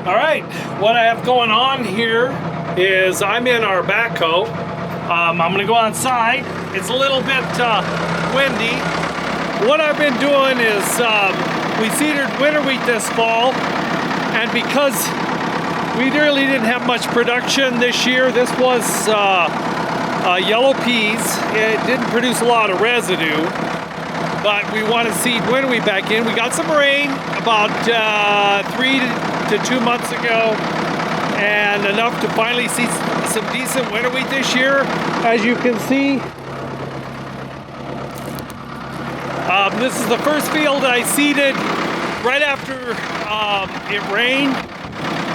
All right, what I have going on here is I'm in our backhoe. I'm gonna go outside. It's a little bit windy. What I've been doing is we seeded winter wheat this fall, and because we really didn't have much production this year, this was yellow peas. It didn't produce a lot of residue, but we want to seed winter wheat back in. We got some rain about 3 to 2 months ago, and enough to finally see some decent winter wheat this year. As you can see, this is the first field I seeded right after it rained,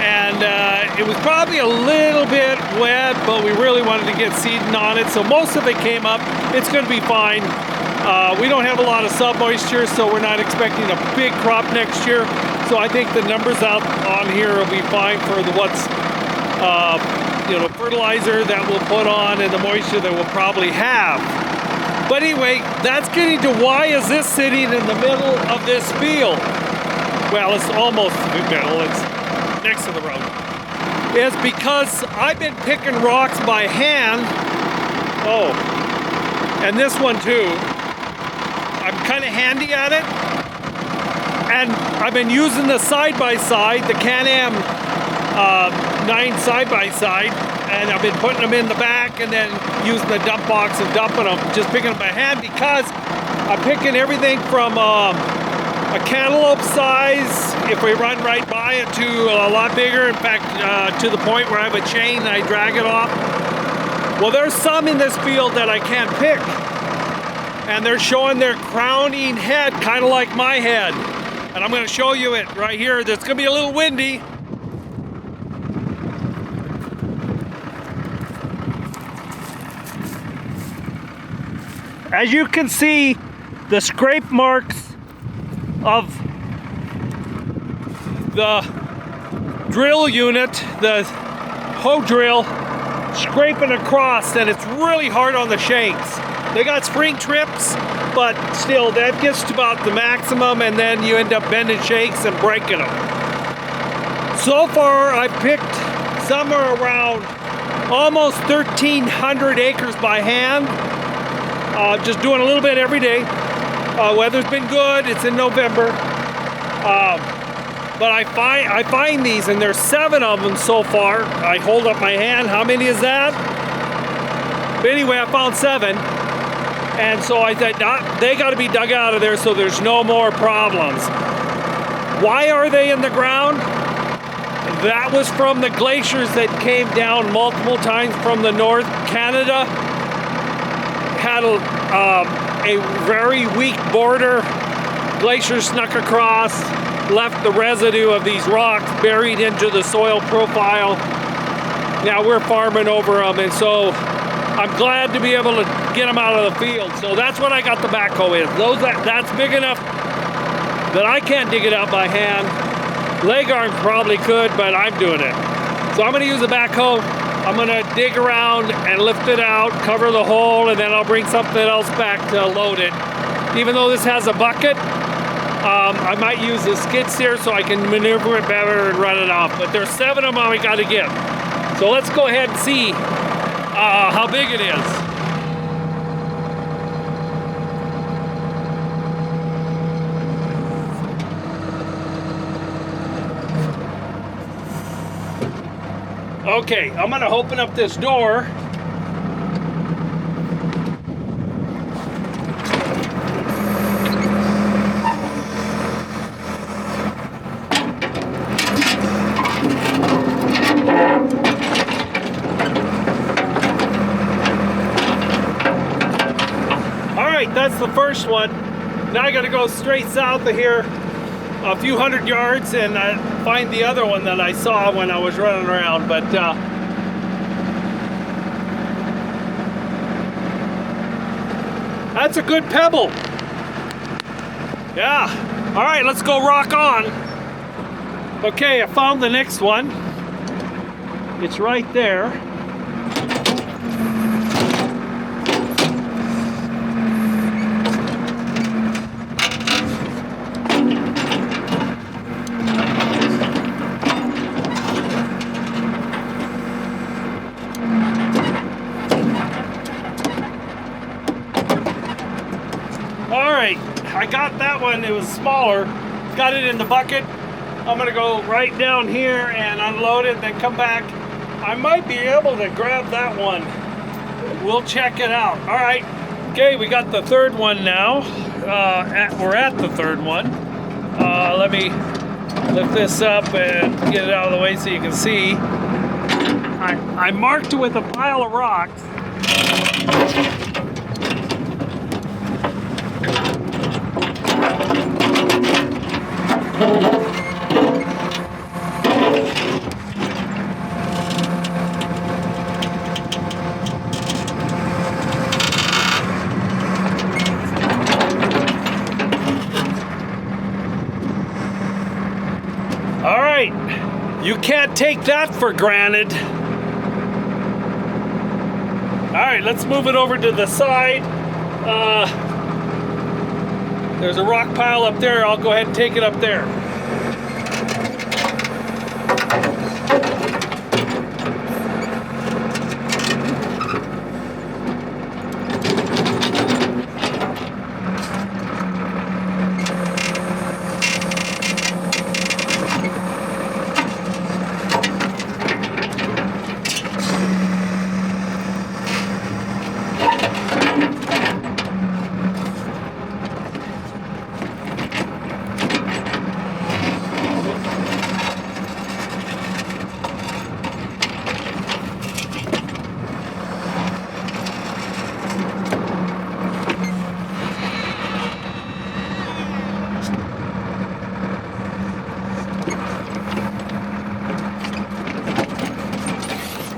and it was probably a little bit wet, but we really wanted to get seeding on it, so most of it came up. It's going to be fine. We don't have a lot of sub-moisture, so we're not expecting a big crop next year. So I think the numbers out on here will be fine for the fertilizer that we'll put on and the moisture that we'll probably have. But anyway, that's getting to why is this sitting in the middle of this field? Well, it's almost the middle. It's next to the road. It's because I've been picking rocks by hand. Oh, and this one too. I'm kind of handy at it, and I've been using the side-by-side, the Can-Am 9 side-by-side, and I've been putting them in the back and then using the dump box and dumping them, just picking them by hand, because I'm picking everything from a cantaloupe size, if we run right by it, to a lot bigger, in fact, to the point where I have a chain and I drag it off. Well, there's some in this field that I can't pick, and they're showing their crowning head, kind of like my head. And I'm going to show you it right here. It's going to be a little windy. As you can see, the scrape marks of the drill unit, the hoe drill, scraping across, and it's really hard on the shakes. They got spring trips, but still, that gets to about the maximum, and then you end up bending shakes and breaking them. So far, I've picked somewhere around almost 1,300 acres by hand, just doing a little bit every day. Weather's been good. It's in November, but I find these, and there's 7 of them so far. I hold up my hand. How many is that? But anyway, I found 7. And so I said, they got to be dug out of there so there's no more problems. Why are they in the ground? That was from the glaciers that came down multiple times from the north. Canada had a very weak border. Glaciers snuck across, left the residue of these rocks buried into the soil profile. Now we're farming over them, and so I'm glad to be able to get them out of the field. So that's what I got the backhoe in. That's big enough that I can't dig it out by hand. Leg arm probably could, but I'm doing it. So I'm going to use the backhoe. I'm going to dig around and lift it out, cover the hole, and then I'll bring something else back to load it. Even though this has a bucket, I might use a skid steer so I can maneuver it better and run it off. But there's 7 of them I got to get. So let's go ahead and see how big it is. Okay, I'm gonna open up this door. That's the first one. Now I got to go straight south of here a few hundred yards and find the other one that I saw when I was running around. But that's a good pebble. Yeah. All right, let's go rock on. Okay, I found the next one. It's right there. I got that one, it was smaller. Got it in the bucket. I'm gonna go right down here and unload it, then come back. I might be able to grab that one. We'll check it out. All right, okay, we got the third one now. We're at the third one. Let me lift this up and get it out of the way so you can see. I marked it with a pile of rocks. All right, you can't take that for granted. All right, let's move it over to the side. There's a rock pile up there. I'll go ahead and take it up there.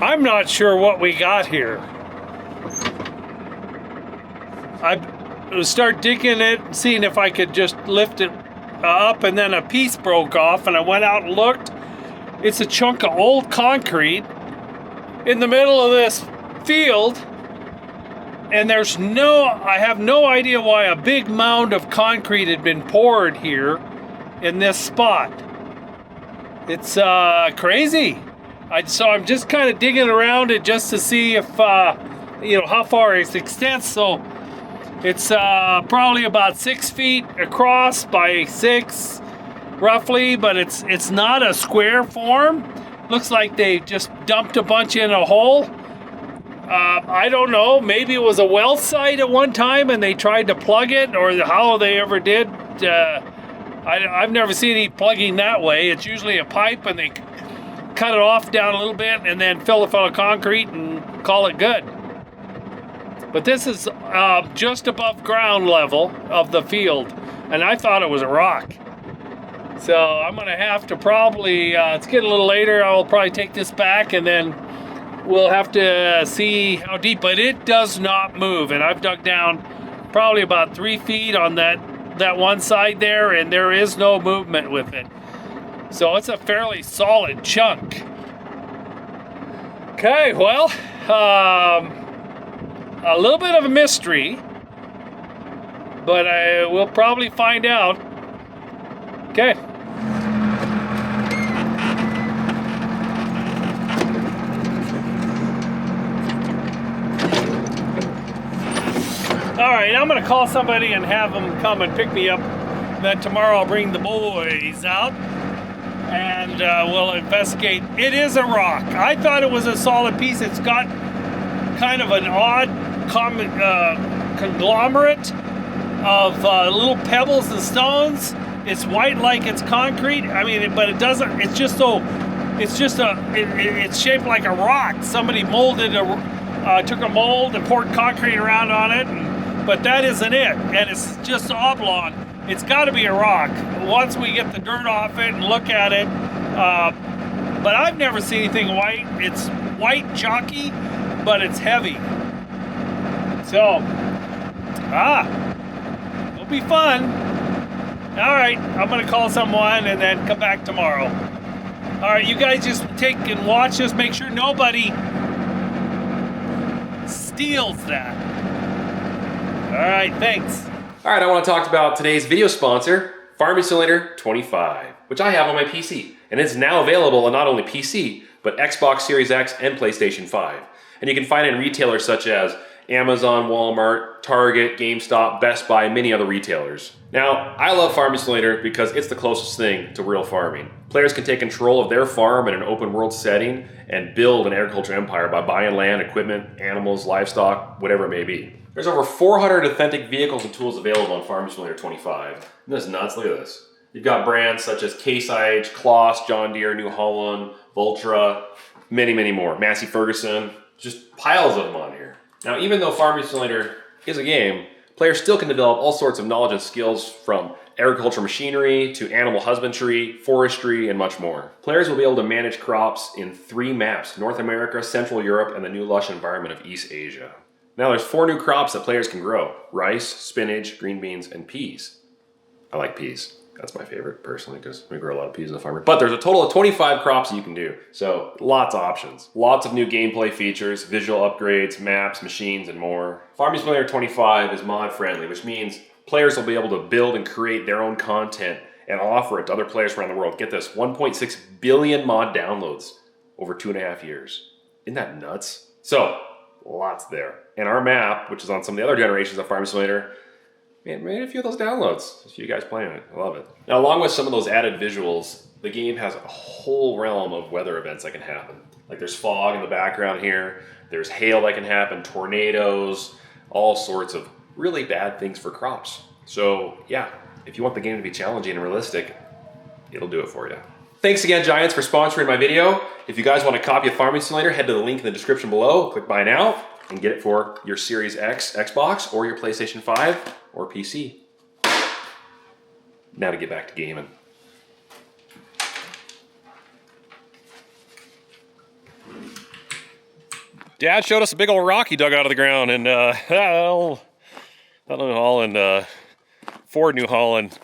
I'm not sure what we got here. I start digging it, seeing if I could just lift it up, and then a piece broke off, and I went out and looked. It's a chunk of old concrete in the middle of this field, and I have no idea why a big mound of concrete had been poured here in this spot. It's crazy. So I'm just kind of digging around it just to see if, how far it extends. So it's probably about 6 feet across by 6, roughly, but it's not a square form. Looks like they just dumped a bunch in a hole. I don't know, maybe it was a well site at one time and they tried to plug it, or how they ever did. I've never seen any plugging that way. It's usually a pipe and they cut it off down a little bit and then fill it full of concrete and call it good. But this is just above ground level of the field, and I thought it was a rock. So I'm gonna have to probably, it's getting a little later, I will probably take this back and then we'll have to see how deep, but it does not move. And I've dug down probably about 3 feet on that one side there, and there is no movement with it. So it's a fairly solid chunk. Okay, well, a little bit of a mystery, but I will probably find out. Okay. All right, I'm gonna call somebody and have them come and pick me up. Then tomorrow I'll bring the boys out and we'll investigate. It is a rock. I thought it was a solid piece. It's got kind of an odd conglomerate of little pebbles and stones. It's white like it's concrete. I mean, but it doesn't. It's just so. It's just it's shaped like a rock. Somebody molded took a mold and poured concrete around on it. But that isn't it, and it's just oblong. It's got to be a rock. Once we get the dirt off it and look at it, but I've never seen anything white. It's white, chalky, but it's heavy. So, it'll be fun. All right, I'm gonna call someone and then come back tomorrow. All right, you guys just take and watch this. Make sure nobody steals that. All right, thanks. All right, I want to talk about today's video sponsor, Farming Simulator 25, which I have on my PC, and it's now available on not only PC, but Xbox Series X and PlayStation 5. And you can find it in retailers such as Amazon, Walmart, Target, GameStop, Best Buy, and many other retailers. Now, I love Farming Simulator because it's the closest thing to real farming. Players can take control of their farm in an open world setting and build an agricultural empire by buying land, equipment, animals, livestock, whatever it may be. There's over 400 authentic vehicles and tools available on Farming Simulator 25. Isn't this nuts? Look at this. You've got brands such as Case IH, Kloss, John Deere, New Holland, Voltra, many, many more. Massey Ferguson, just piles of them on here. Now, even though Farming Simulator is a game, players still can develop all sorts of knowledge and skills from agricultural machinery to animal husbandry, forestry, and much more. Players will be able to manage crops in 3 maps: North America, Central Europe, and the new lush environment of East Asia. Now, there's 4 new crops that players can grow: rice, spinach, green beans, and peas. I like peas. That's my favorite, personally, because we grow a lot of peas in the farm. But there's a total of 25 crops that you can do. So lots of options. Lots of new gameplay features, visual upgrades, maps, machines, and more. Farming Simulator 25 is mod friendly, which means players will be able to build and create their own content and offer it to other players around the world. Get this, 1.6 billion mod downloads over 2.5 years. Isn't that nuts? So, lots there. And our map, which is on some of the other generations of Farming Simulator, man, made a few of those downloads. There's a few guys playing it. I love it. Now, along with some of those added visuals, the game has a whole realm of weather events that can happen. Like there's fog in the background here. There's hail that can happen, tornadoes, all sorts of really bad things for crops. So yeah, if you want the game to be challenging and realistic, it'll do it for you. Thanks again, Giants, for sponsoring my video. If you guys want a copy of Farming Simulator, head to the link in the description below. Click buy now and get it for your Series X Xbox or your PlayStation 5 or PC. Now to get back to gaming. Dad showed us a big old rock he dug out of the ground, and Ford New Holland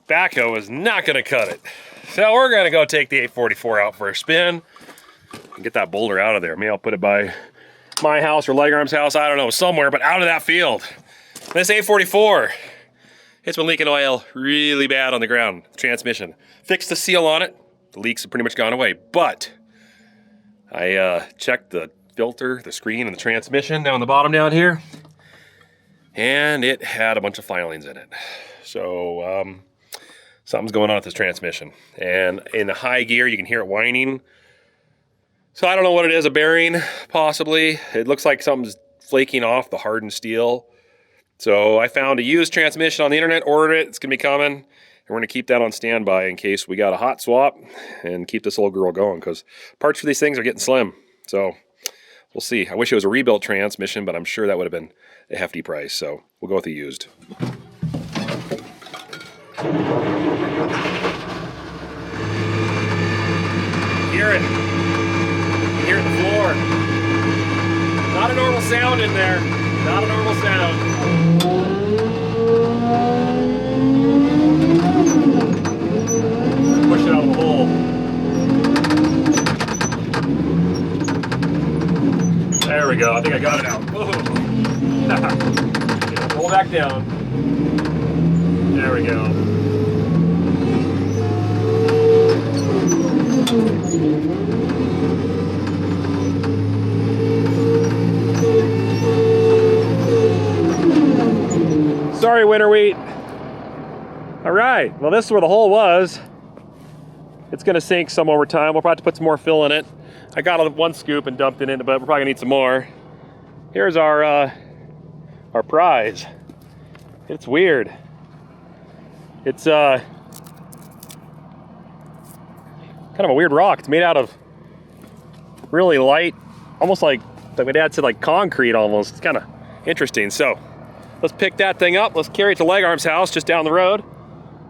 backhoe is not gonna cut it. So we're gonna go take the 844 out for a spin and get that boulder out of there. Maybe I'll put it by my house or Legarm's house, I don't know, somewhere, but out of that field. This 844, it's been leaking oil really bad on the ground, transmission. Fixed the seal on it, the leaks have pretty much gone away, but I checked the filter, the screen, and the transmission down the bottom down here, and it had a bunch of filings in it. So something's going on with this transmission. And in the high gear, you can hear it whining. So I don't know what it is, a bearing, possibly. It looks like something's flaking off the hardened steel. So I found a used transmission on the internet, ordered it, it's gonna be coming. And we're gonna keep that on standby in case we got a hot swap and keep this old girl going, because parts for these things are getting slim. So we'll see. I wish it was a rebuilt transmission, but I'm sure that would have been a hefty price. So we'll go with the used. Hear it. Hear the floor. Not a normal sound in there. Not a normal sound. Push it out of the hole. There we go. I think I got it out. Pull back down. There we go. Sorry, winter wheat. All right, well, this is where the hole was. It's gonna sink some over time. We'll probably have to put some more fill in it. I got one scoop and dumped it in, but we're probably gonna need some more. Here's our prize. It's weird. It's kind of a weird rock. It's made out of really light, almost like my dad said, like concrete almost. It's kind of interesting. So let's pick that thing up. Let's carry it to Legarm's house just down the road.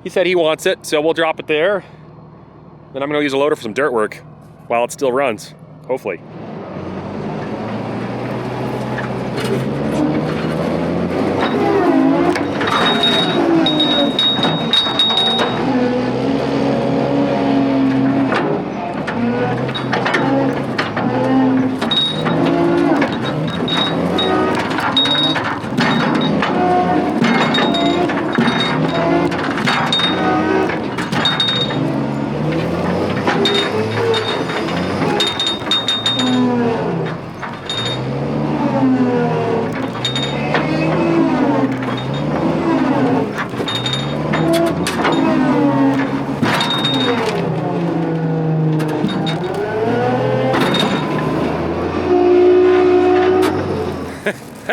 He said he wants it, so we'll drop it there. Then I'm gonna use a loader for some dirt work while it still runs, hopefully.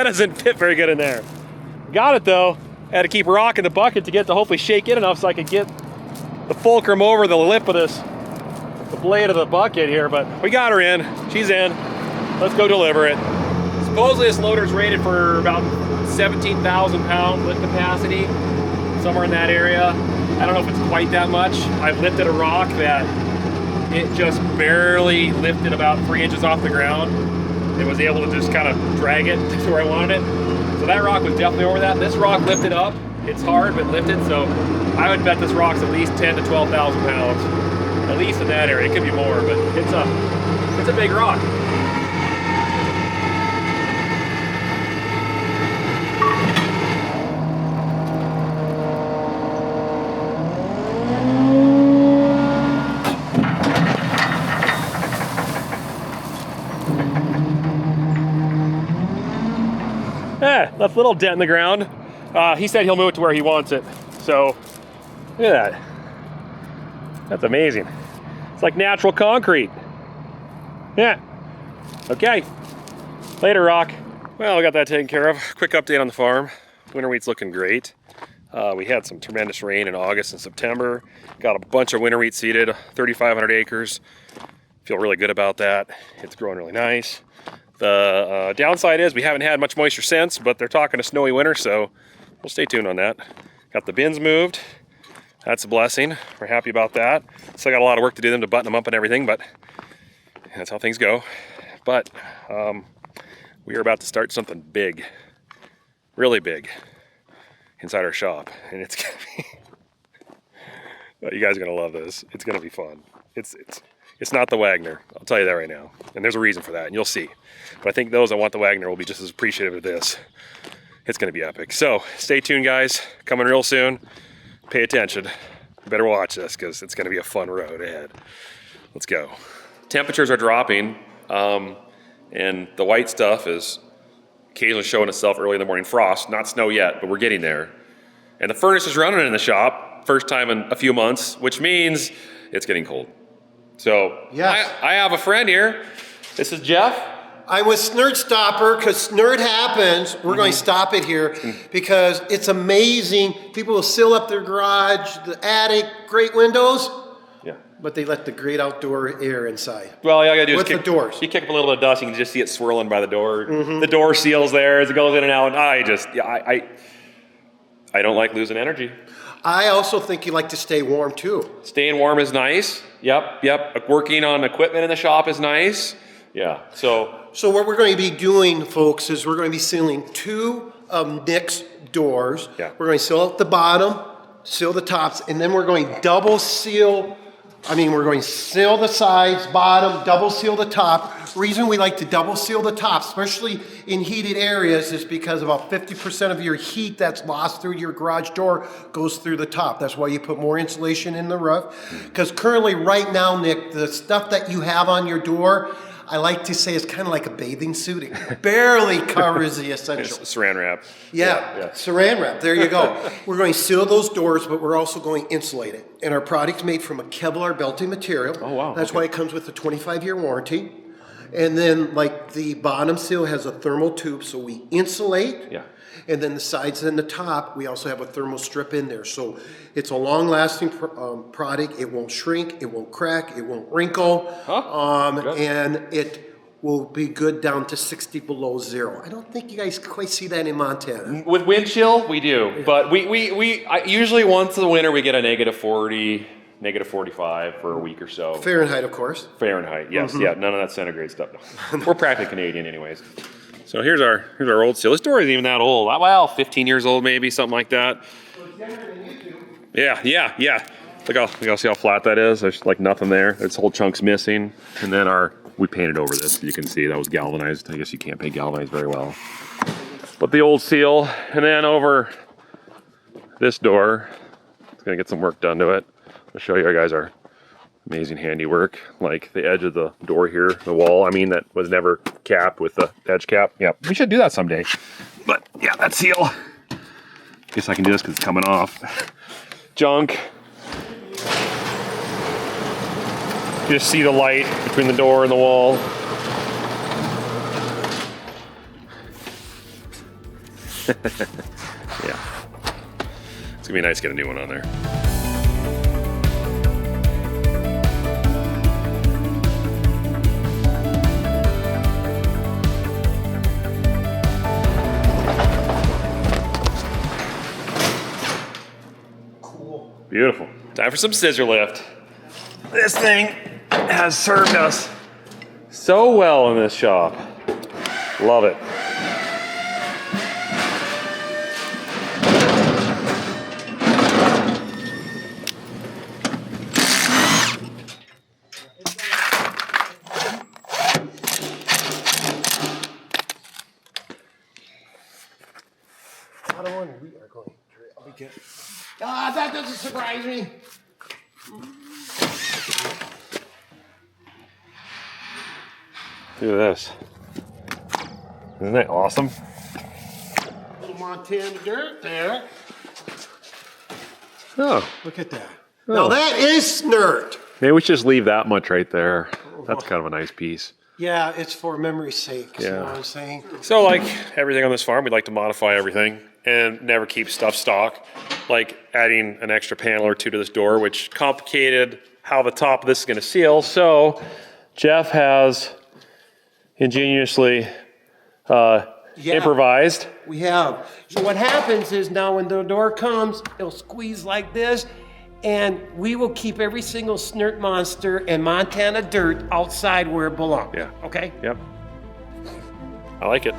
That doesn't fit very good in there. Got it though. Had to keep rocking the bucket to get to hopefully shake it enough so I could get the fulcrum over the lip of the blade of the bucket here, but we got her in. She's in. Let's go deliver it. Supposedly this loader's rated for about 17,000 pound lift capacity, somewhere in that area. I don't know if it's quite that much. I've lifted a rock that it just barely lifted about 3 inches off the ground. It was able to just kind of drag it to where I wanted it. So that rock was definitely over that. This rock lifted up. It's hard, but lifted. So I would bet this rock's at least 10 to 12,000 pounds. At least in that area. It could be more, but it's a big rock. Left a little dent in the ground. He said he'll move it to where he wants it. So, look at that. That's amazing. It's like natural concrete. Yeah. Okay. Later, Rock. Well, we got that taken care of. Quick update on the farm. Winter wheat's looking great. We had some tremendous rain in August and September. Got a bunch of winter wheat seeded, 3,500 acres. Feel really good about that. It's growing really nice. The downside is we haven't had much moisture since, but they're talking a snowy winter, so we'll stay tuned on that. Got the bins moved. That's a blessing. We're happy about that. Still got a lot of work to do them to button them up and everything, but that's how things go. But we are about to start something big, really big, inside our shop, and it's gonna be. You guys are gonna love this. It's gonna be fun. It's not the Wagner. I'll tell you that right now, and there's a reason for that, and you'll see. But I think those that want the Wagner will be just as appreciative of this. It's gonna be epic. So stay tuned, guys. Coming real soon. Pay attention. You better watch this because it's going to be a fun road ahead. Let's go. Temperatures are dropping, and the white stuff is occasionally showing itself early in the morning. Frost, not snow yet, but we're getting there. And the furnace is running in the shop, first time in a few months, which means it's getting cold. So yes. I have a friend here. This is Jeff. I'm with Snurd Stopper because Snurd happens. We're going to stop it here because it's amazing. People will seal up their garage, the attic, great windows, but they let the great outdoor air inside. Well, all you gotta do with is the doors. You kick up a little bit of dust, you can just see it swirling by the door. The door seals there as it goes in and out. I don't like losing energy. I also think you like to stay warm too. Staying warm is nice. Yep. Working on equipment in the shop is nice. Yeah. So what we're going to be doing, folks, is we're going to be sealing 2 of Nick's doors. Yeah. We're going to seal up the bottom, seal the tops, and then we're going to double seal. We're going to seal the sides, bottom, double seal the top. Reason we like to double seal the top, especially in heated areas, is because about 50% of your heat that's lost through your garage door goes through the top. That's why you put more insulation in the roof. Because currently, right now, Nick, the stuff that you have on your door, I like to say it's kind of like a bathing suit. It barely covers the essentials. It's saran wrap. Yeah, saran wrap. There you go. We're going to seal those doors, but we're also going to insulate it. And our product's made from a Kevlar belting material. Oh, wow. That's why it comes with a 25-year warranty. And then, like, the bottom seal has a thermal tube, so we insulate. Yeah. And then the sides and the top, we also have a thermal strip in there. So it's a long-lasting product. It won't shrink, it won't crack, it won't wrinkle. And it will be good down to 60 below zero. I don't think you guys quite see that in Montana. With wind chill, we do. Yeah. But we usually once in the winter we get a -40, -45 for a week or so. Fahrenheit, of course. Fahrenheit, yes. Yeah, none of that centigrade stuff. No. We're practically Canadian anyways. So here's our old seal. This door isn't even that old. Well, 15 years old maybe, something like that. Yeah. Look, see how flat that is? There's like nothing there. This whole chunk's missing. And then we painted over this. You can see that was galvanized. I guess you can't paint galvanized very well. But the old seal, and then over this door, it's gonna get some work done to it. I'll show you guys our amazing handiwork, like the edge of the door here, the wall, that was never capped with the edge cap. Yeah, we should do that someday. But yeah, that seal. Guess I can do this because it's coming off. Junk. You just see the light between the door and the wall. Yeah. It's gonna be nice to get a new one on there. Cool. Beautiful. Time for some scissor lift. This thing has served us so well in this shop. Love it. We are going to I'll be good. Ah, that doesn't surprise me. Look at this. Isn't that awesome? Little Montana dirt there. Oh, Look at that. Now that is snert. maybe we should just leave that much right there. That's kind of a nice piece. Yeah, it's for memory's sake. You know Yeah. what I'm saying? So like everything on this farm, we'd like to modify everything and never keep stuff stock. Like adding an extra panel or two to this door, which complicated how the top of this is gonna seal. So Jeff has ingeniously improvised. We have. So what happens is now when the door comes, it'll squeeze like this, and we will keep every single snert monster and Montana dirt outside where it belongs. Yeah. Okay? Yep. I like it.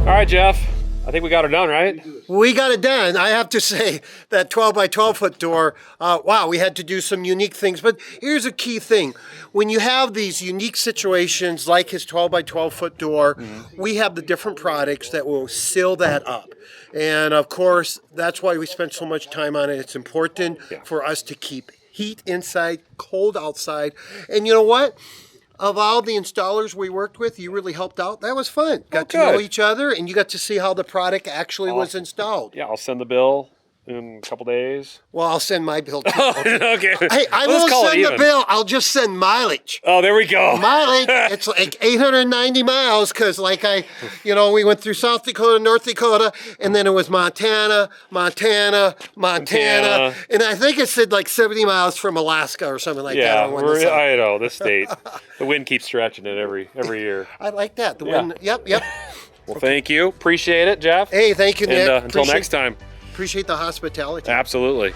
All right, Jeff. I think we got her done, right? We got it done. I have to say that 12 by 12 foot door, wow, we had to do some unique things. But here's a key thing. When you have these unique situations like his 12 by 12 foot door, we have the different products that will seal that up. And of course, that's why we spent so much time on it. It's important for us to keep heat inside, cold outside. And you know what? Of all the installers we worked with, you really helped out. That was fun. Got to know good. each other, and you got to see how the product actually was installed. Yeah, I'll send the bill in a couple days. Well, I'll send my bill too. Okay. Hey, I Let's won't call it send the even. bill. I'll just send mileage. Oh, there we go. Mileage, it's like 890 miles because we went through South Dakota, North Dakota, and then it was Montana. Montana. And I think it said like 70 miles from Alaska or something like that. Yeah, on one of the sides. I know, this state. The wind keeps stretching it every year. I like that. The Yeah. wind. Yep. Well, thank you. Appreciate it, Jeff. Hey, thank you, Nick. And until next time. Appreciate the hospitality. Absolutely.